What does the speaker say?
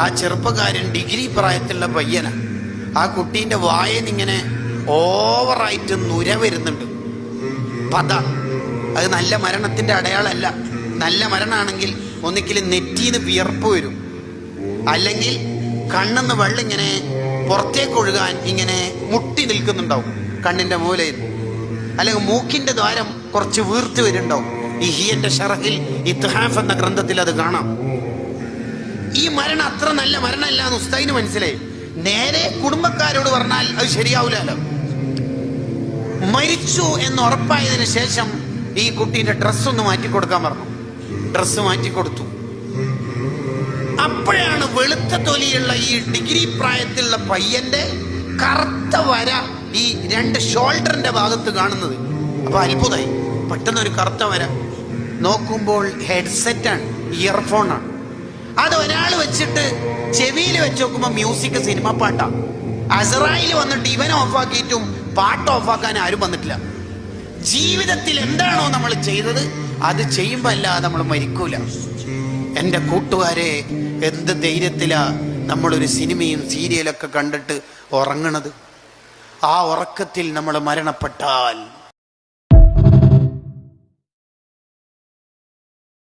ആ ചെറുപ്പക്കാരൻ ഡിഗ്രി പ്രായത്തിലുള്ള പയ്യന. ആ കുട്ടീൻ്റെ വായനിങ്ങനെ ഓവറായിട്ട് നുര വരുന്നുണ്ട്. പത. അത് നല്ല മരണത്തിൻ്റെ അടയാളമല്ല. നല്ല മരണമാണെങ്കിൽ ഒന്നിക്കൽ നെറ്റിന്ന് വിയർപ്പ് വരും, അല്ലെങ്കിൽ കണ്ണെന്ന് വെള്ളം ഇങ്ങനെ പുറത്തേക്ക് ഒഴുകാൻ ഇങ്ങനെ മുട്ടി നിൽക്കുന്നുണ്ടാവും കണ്ണിന്റെ മൂലയിൽ, അല്ലെങ്കിൽ മൂക്കിന്റെ ദ്വാരം കുറച്ച് വീർത്ത് വരുന്നുണ്ടാവും. ഈ ഹിയന്റെ ഷറഹിൽ ഇത്ഹാഫ് എന്ന ഗ്രന്ഥത്തിൽ അത് കാണാം. ഈ മരണം അത്ര നല്ല മരണമല്ല എന്ന് ഉസ്താദിന് മനസ്സിലായി. നേരെ കുടുംബക്കാരോട് പറഞ്ഞാൽ അത് ശരിയാവില്ലല്ലോ. മരിച്ചു എന്ന് ഉറപ്പായതിനു ശേഷം ഈ കുട്ടീന്റെ ഡ്രസ്സ് ഒന്ന് മാറ്റിക്കൊടുക്കാൻ പറഞ്ഞു. ഡ്രസ്സ് മാറ്റിക്കൊടുത്തു. അപ്പോഴാണ് വെളുത്ത തൊലിയുള്ള ഈ ഡിഗ്രി പ്രായത്തിലുള്ള പയ്യന്റെ കറുത്ത വര ഈ രണ്ട് ഷോൾഡറിന്റെ ഭാഗത്ത് കാണുന്നത്. അപ്പൊ അത്ഭുതമായി. പെട്ടെന്ന് ഒരു കറുത്ത വര നോക്കുമ്പോൾ ഹെഡ്സെറ്റാണ്, ഇയർഫോണാണ്. അത് ഒരാൾ വെച്ചിട്ട് ചെവിയിൽ വെച്ച് നോക്കുമ്പോ മ്യൂസിക്, സിനിമ പാട്ടാ. അസറായിൽ വന്നിട്ട് ഇവൻ ഓഫാക്കിയിട്ടും പാട്ട് ഓഫാക്കാൻ ആരും വന്നിട്ടില്ല. ജീവിതത്തിൽ എന്താണോ നമ്മൾ ചെയ്തത് അത് ചെയ്യുമ്പോ അല്ലാതെ നമ്മൾ മരിക്കൂല. എൻ്റെ കൂട്ടുകാരെ, എന്ത് ധൈര്യത്തിലാ നമ്മളൊരു സിനിമയും സീരിയലൊക്കെ കണ്ടിട്ട് ഉറങ്ങണത്. ആ ഉറക്കത്തിൽ നമ്മൾ മരണപ്പെട്ടാൽ